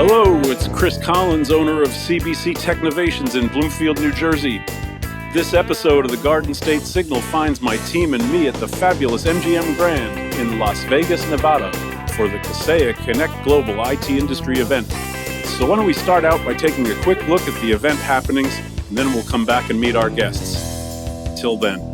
Hello, it's Chris Collins, owner of CBC Technovations in Bloomfield, New Jersey. This episode of the Garden State Signal finds my team and me at the fabulous MGM Grand in Las Vegas, Nevada for the Kaseya Connect Global IT Industry event. So why don't we start out by taking a quick look at the event happenings, and then we'll come back and meet our guests. Till then.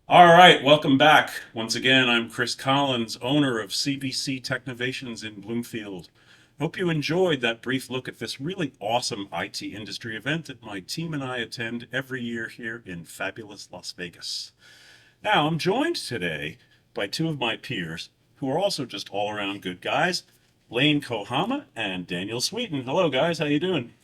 All right, welcome back. Once again, I'm Chris Collins, owner of CBC Technovations in Bloomfield. Hope you enjoyed that brief look at this really awesome IT industry event that my team and I attend every year here in fabulous Las Vegas. Now, I'm joined today by two of my peers who are also just all-around good guys, Lane Kohama and Daniel Sweeten. Hello, guys. How you doing?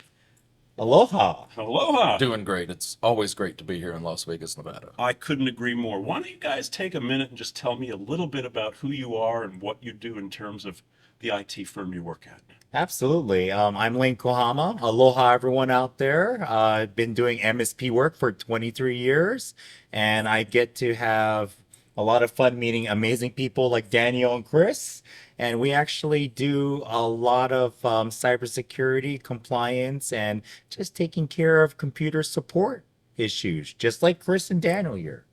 Aloha. Aloha. Doing great. It's always great to be here in Las Vegas, Nevada. I couldn't agree more. Why don't you guys take a minute and just tell me a little bit about who you are and what you do in terms of the IT firm you work at? Absolutely. I'm Lane Kohama. Aloha, everyone out there. I've been doing MSP work for 23 years, and I get to have a lot of fun meeting amazing people like Daniel and Chris. And we actually do a lot of cybersecurity compliance and just taking care of computer support issues, just like Chris and Daniel here.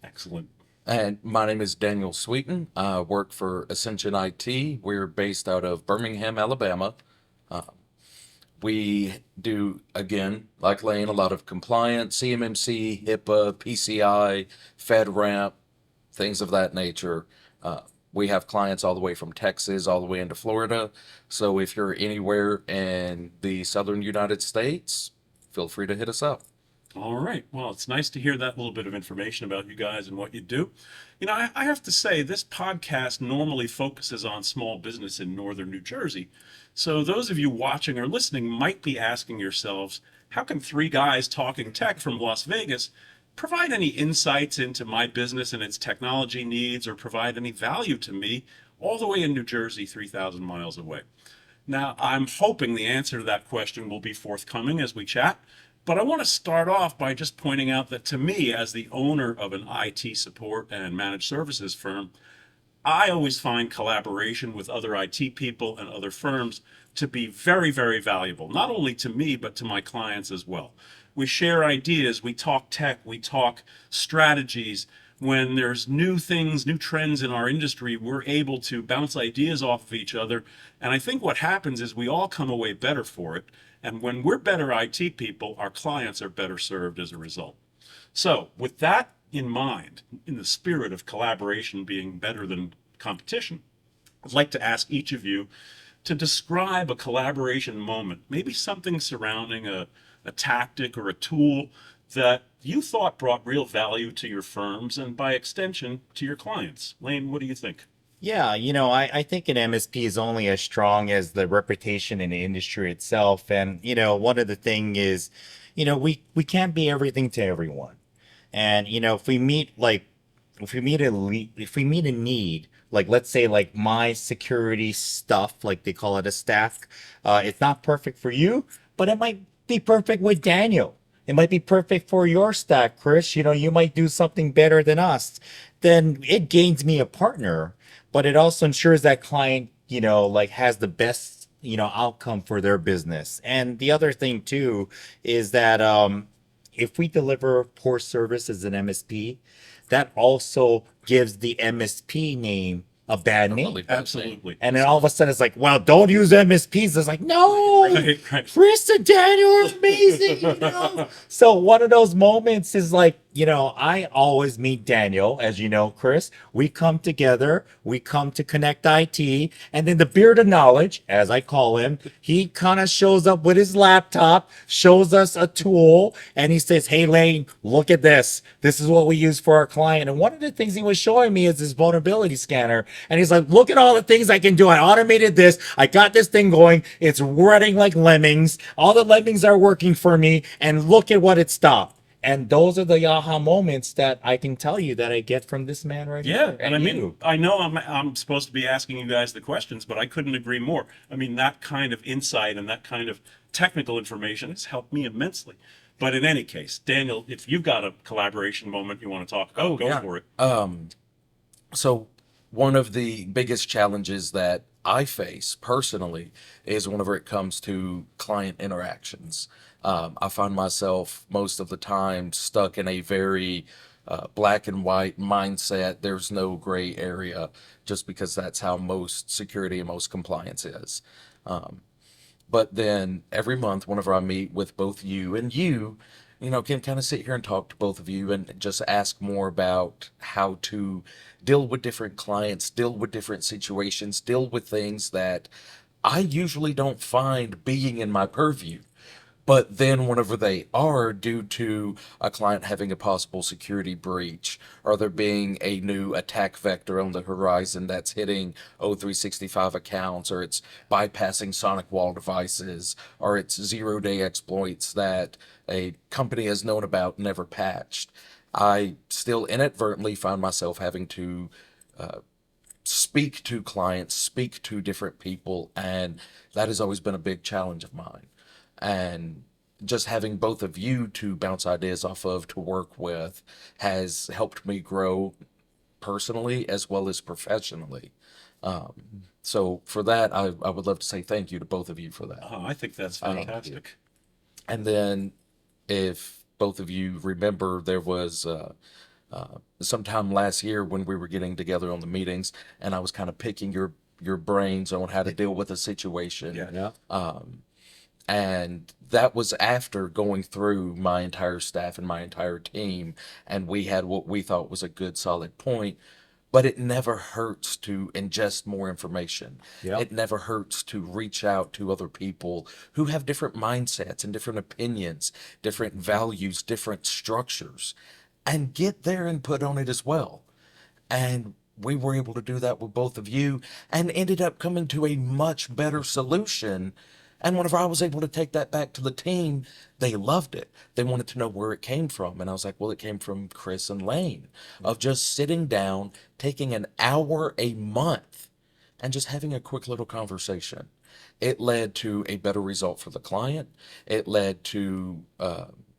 Excellent. And my name is Daniel Sweeten. I work for Ascension IT. We're based out of Birmingham, Alabama. We do, again, like Lane, a lot of compliance, CMMC, HIPAA, PCI, FedRAMP, things of that nature. We have clients all the way from Texas all the way into Florida. So if you're anywhere in the southern United States, feel free to hit us up. All right. Well, it's nice to hear that little bit of information about you guys and what you do. You know, I have to say, this podcast normally focuses on small business in northern New Jersey. So those of you watching or listening might be asking yourselves, how can three guys talking tech from Las Vegas provide any insights into my business and its technology needs, or provide any value to me all the way in New Jersey, 3,000 miles away? Now, I'm hoping the answer to that question will be forthcoming as we chat, but I want to start off by just pointing out that to me, as the owner of an IT support and managed services firm, I always find collaboration with other IT people and other firms to be very, very valuable, not only to me, but to my clients as well. We share ideas, we talk tech, we talk strategies. When there's new things, new trends in our industry, we're able to bounce ideas off of each other. And I think what happens is we all come away better for it. And when we're better IT people, our clients are better served as a result. So with that in mind, in the spirit of collaboration being better than competition, I'd like to ask each of you to describe a collaboration moment, maybe something surrounding a tactic or a tool that you thought brought real value to your firms and by extension to your clients. Lane, what do you think? Yeah, I think an MSP is only as strong as the reputation in the industry itself. And, one of the thing is, we can't be everything to everyone. And, if we meet a need, like let's say like my security stuff, like they call it a stack, it's not perfect for you, but it might be perfect with Daniel. It might be perfect for your stack, Chris. You might do something better than us. Then it gains me a partner, but it also ensures that client, has the best, outcome for their business. And the other thing too is that if we deliver poor service as an MSP, that also gives the MSP name a bad A name. really bad name. Absolutely. And then all of a sudden it's like, well, don't use MSPs. It's like, no, Right. Chris and Daniel are amazing. You know? So one of those moments is like, you know, I always meet Daniel, as you know, Chris. We come together, we come to connect IT, and then the beard of knowledge, as I call him, he kind of shows up with his laptop, shows us a tool, and he says, hey, Lane, look at this. This is what we use for our client. And one of the things he was showing me is this vulnerability scanner. And he's like, look at all the things I can do. I automated this. I got this thing going. It's running like lemmings. All the lemmings are working for me. And look at what it stopped. And those are the aha moments that I can tell you that I get from this man right Yeah, here. and I mean, you. I know I'm supposed to be asking you guys the questions, but I couldn't agree more. I mean, that kind of insight and that kind of technical information has helped me immensely. But in any case, Daniel, if you've got a collaboration moment you want to talk about, go for it. So one of the biggest challenges that I face personally is whenever it comes to client interactions. I find myself most of the time stuck in a very black and white mindset. There's no gray area, just because that's how most security and most compliance is. But then every month, whenever I meet with both you and you know, can kind of sit here and talk to both of you and just ask more about how to deal with different clients, deal with different situations, deal with things that I usually don't find being in my purview. But then, whenever they are, due to a client having a possible security breach, or there being a new attack vector on the horizon that's hitting O365 accounts, or it's bypassing Sonic Wall devices, or it's zero-day exploits that a company has known about, never patched, I still inadvertently find myself having to speak to clients, speak to different people, and that has always been a big challenge of mine. And just having both of you to bounce ideas off of, to work with, has helped me grow personally as well as professionally. So for that, I would love to say thank you to both of you for that. I think that's fantastic. And then, if both of you remember, there was sometime last year when we were getting together on the meetings, and I was kind of picking your brains on how to deal with a situation. Yeah. And that was after going through my entire staff and my entire team, and we had what we thought was a good solid point. But it never hurts to ingest more information. Yep. It never hurts to reach out to other people who have different mindsets and different opinions, different values, different structures, and get their input on it as well. And we were able to do that with both of you and ended up coming to a much better solution. And whenever I was able to take that back to the team, they loved it. They wanted to know where it came from. And I was like, well, it came from Chris and Lane, of just sitting down, taking an hour a month, and just having a quick little conversation. It led to a better result for the client. It led to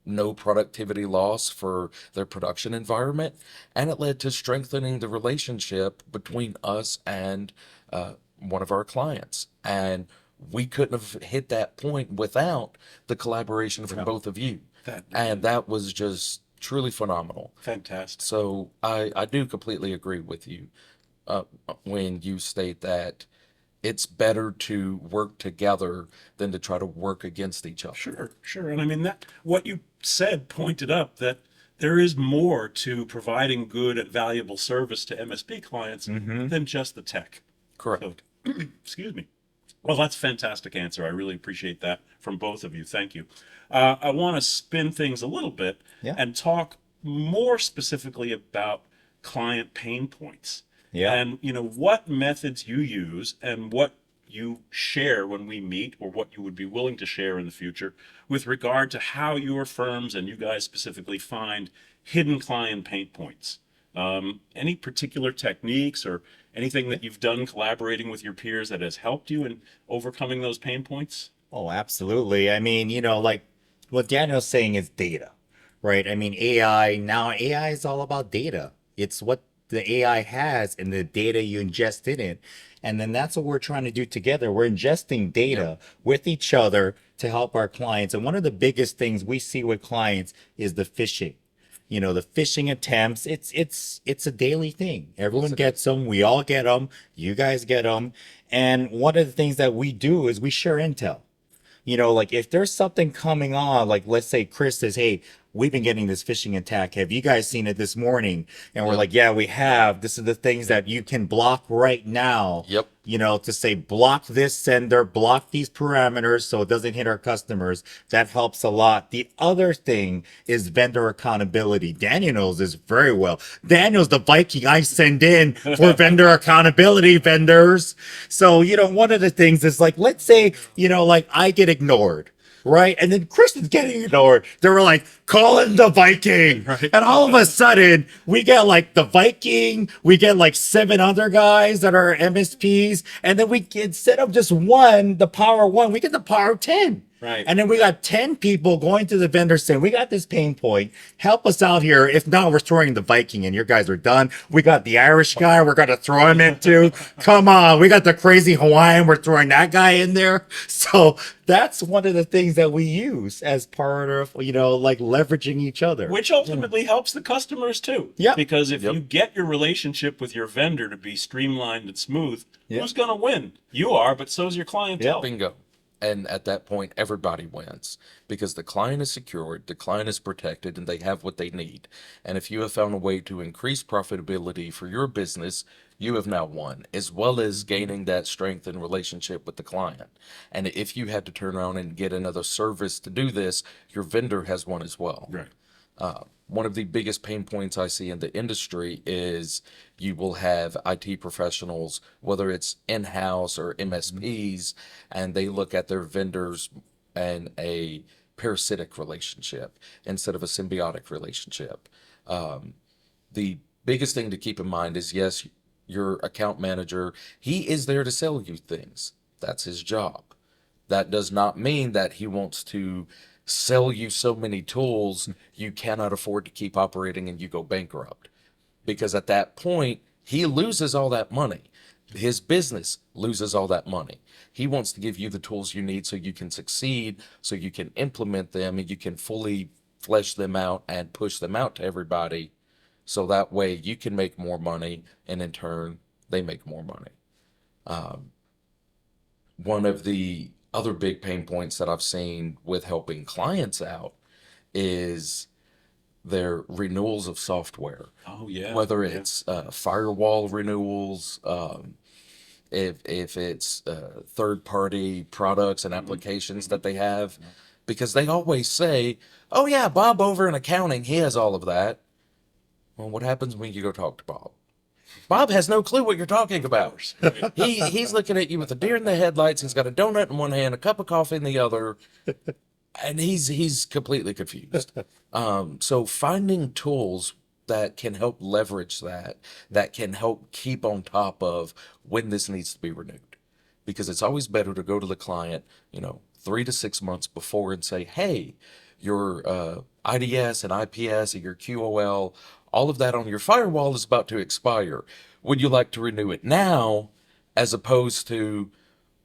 no productivity loss for their production environment. And it led to strengthening the relationship between us and one of our clients. And we couldn't have hit that point without the collaboration from both of you. And that was just truly phenomenal. Fantastic. So I do completely agree with you when you state that it's better to work together than to try to work against each other. Sure. And I mean, that what you said pointed up that there is more to providing good and valuable service to MSP clients than just the tech. Correct. So, excuse me. Well, that's a fantastic answer. I really appreciate that from both of you. Thank you. I want to spin things a little bit and talk more specifically about client pain points. Yeah. And, you know, what methods you use and what you share when we meet, or what you would be willing to share in the future with regard to how your firms and you guys specifically find hidden client pain points. Any particular techniques or anything that you've done collaborating with your peers that has helped you in overcoming those pain points? Oh, absolutely. I mean, you know, like what Daniel's saying is data, right? I mean, AI is all about data. It's what the AI has and the data you ingest in it. And then that's what we're trying to do together. We're ingesting data with each other to help our clients. And one of the biggest things we see with clients is the phishing. you know, the phishing attempts. It's a daily thing. Everyone gets them. We all get them. You guys get them. And one of the things that we do is we share intel. You know, like if there's something coming on, like let's say Chris says, "Hey, we've been getting this phishing attack. Have you guys seen it this morning?" And we're like, "Yeah, we have. This is the things that you can block right now." Yep. You know, to say block this sender, block these parameters so it doesn't hit our customers. That helps a lot. The other thing is vendor accountability. Daniel knows this very well. Daniel's the Viking I send in for vendor accountability vendors. So, you know, one of the things is like, let's say, you know, like I get ignored. Right. And then Chris is getting ignored. They were like, call in the Viking. Right. And all of a sudden, we get like the Viking, we get like 7 other guys that are MSPs. And then we, instead of just one, the power of 1, we get the power of 10. Right. And then we got 10 people going to the vendor saying, we got this pain point. Help us out here. If not, we're throwing the Viking and your guys are done. We got the Irish guy we're going to throw him into. Come on. We got the crazy Hawaiian. We're throwing that guy in there. So that's one of the things that we use as part of, you know, like leveraging each other. Which ultimately helps the customers too. Yep. Because if Yep. you get your relationship with your vendor to be streamlined and smooth, Yep. who's going to win? You are, but so's your clientele. Bingo. And at that point, everybody wins because the client is secured, the client is protected, and they have what they need. And if you have found a way to increase profitability for your business, you have now won, as well as gaining that strength and relationship with the client. And if you had to turn around and get another service to do this, your vendor has won as well. Right. One of the biggest pain points I see in the industry is you will have IT professionals, whether it's in-house or MSPs, and they look at their vendors in a parasitic relationship instead of a symbiotic relationship. The biggest thing to keep in mind is, yes, your account manager, he is there to sell you things. That's his job. That does not mean that he wants to sell you so many tools you cannot afford to keep operating and you go bankrupt. Because at that point, he loses all that money. His business loses all that money. He wants to give you the tools you need so you can succeed, so you can implement them and you can fully flesh them out and push them out to everybody. So that way you can make more money and in turn, they make more money. One of the other big pain points that I've seen with helping clients out is their renewals of software. Oh, yeah. Whether Yeah. it's firewall renewals, if it's third-party products and applications that they have, because they always say, "Oh yeah, Bob over in accounting, he has all of that." Well, what happens when you go talk to Bob? Bob has no clue what you're talking about. He's looking at you with a deer in the headlights. He's got a donut in one hand, a cup of coffee in the other, and he's completely confused. So finding tools that can help leverage that can help keep on top of when this needs to be renewed, because it's always better to go to the client, 3 to 6 months before and say, "Hey, your IDS and IPS and your QOL, all of that on your firewall is about to expire. Would you like to renew it now?" As opposed to,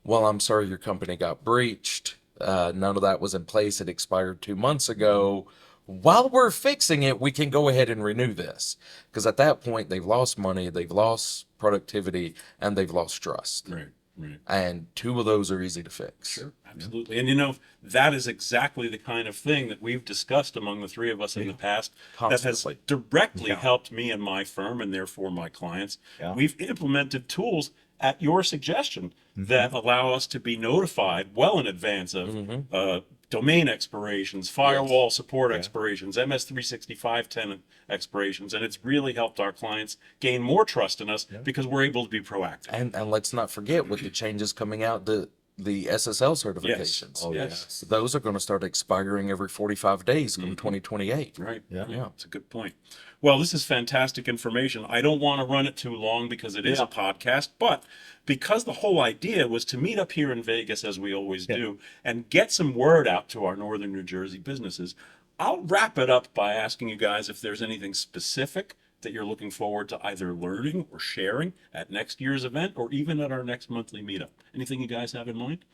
"Well, I'm sorry, your company got breached. None of that was in place. It expired 2 months ago. While we're fixing it, we can go ahead and renew this." Because at that point, they've lost money, they've lost productivity, and they've lost trust. Right. Right. And 2 of those are easy to fix. Sure, absolutely. And that is exactly the kind of thing that we've discussed among the 3 of us in the past that has Constantly. directly helped me and my firm and therefore my clients. Yeah. We've implemented tools at your suggestion that allow us to be notified well in advance of domain expirations, firewall support expirations, MS365 tenant expirations, and it's really helped our clients gain more trust in us because we're able to be proactive. And let's not forget with the changes coming out, the SSL certifications. Oh, yes. Those are going to start expiring every 45 days come 2028. Right. Yeah. It's a good point. Well, this is fantastic information. I don't want to run it too long because it is a podcast, but because the whole idea was to meet up here in Vegas as we always do and get some word out to our Northern New Jersey businesses, I'll wrap it up by asking you guys if there's anything specific that you're looking forward to either learning or sharing at next year's event or even at our next monthly meetup. Anything you guys have in mind?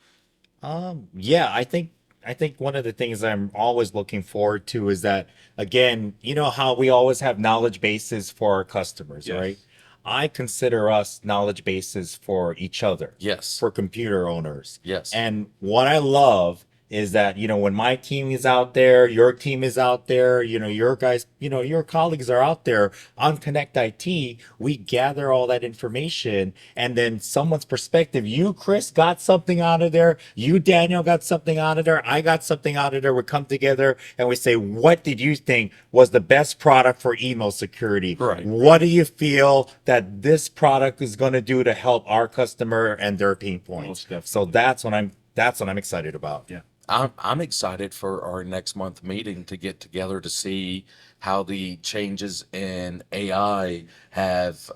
Yeah, I think I think one of the things I'm always looking forward to is that, again, you know how we always have knowledge bases for our customers, Yes. right? I consider us knowledge bases for each other, Yes. for computer owners. Yes. And what I love is that, you know, when my team is out there, your team is out there, you know, your guys, you know, your colleagues are out there on Connect IT, we gather all that information, and then someone's perspective, you, Chris, got something out of there, you, Daniel, got something out of there, I got something out of there. We come together and we say, what did you think was the best product for email security? Right. What do you feel that this product is going to do to help our customer and their pain points? Most definitely. So that's what I'm excited about. Yeah. I'm excited for our next month meeting to get together to see how the changes in AI have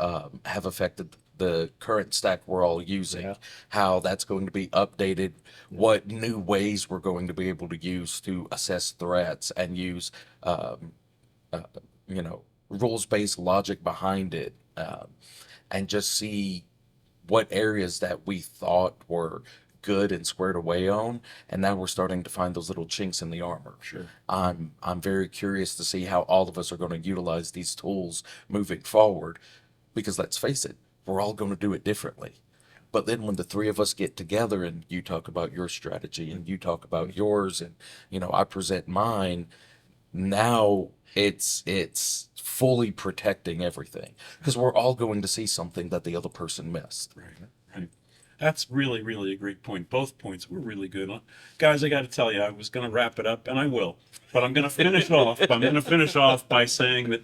affected the current stack we're all using, Yeah. how that's going to be updated, what new ways we're going to be able to use to assess threats and use, you know, rules-based logic behind it, and just see what areas that we thought were good and squared away on, and now we're starting to find those little chinks in the armor. Sure. I'm very curious to see how all of us are going to utilize these tools moving forward, because let's face it, we're all going to do it differently. But then when the three of us get together and you talk about your strategy and you talk about yours and, you know, I present mine, now it's fully protecting everything, because we're all going to see something that the other person missed. Right. Right. That's really, really a great point. Both points were really good. Guys, I got to tell you, I was going to wrap it up, and I will, but I'm going to finish off. I'm going to finish off by saying that,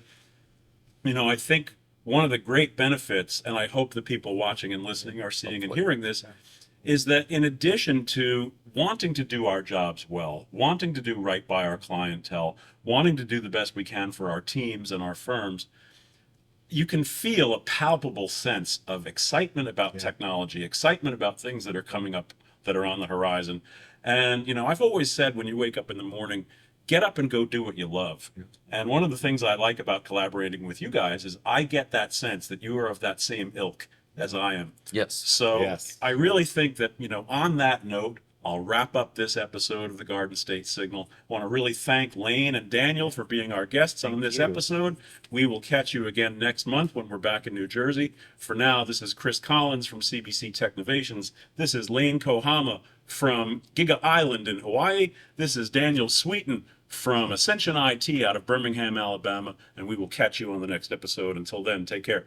you know, I think one of the great benefits, and I hope the people watching and listening are seeing and hearing this, is that in addition to wanting to do our jobs well, wanting to do right by our clientele, wanting to do the best we can for our teams and our firms, you can feel a palpable sense of excitement about technology, excitement about things that are coming up, that are on the horizon. And, you know, I've always said when you wake up in the morning, get up and go do what you love. And one of the things I like about collaborating with you guys is I get that sense that you are of that same ilk as I am. Yes. So Yes. I really think that, you know, on that note, I'll wrap up this episode of the Garden State Signal. I want to really thank Lane and Daniel for being our guests on this episode. We will catch you again next month when we're back in New Jersey. For now, this is Chris Collins from CBC Technovations. This is Lane Kohama from Giga Island in Hawaii. This is Daniel Sweeten from Ascension IT out of Birmingham, Alabama. And we will catch you on the next episode. Until then, take care.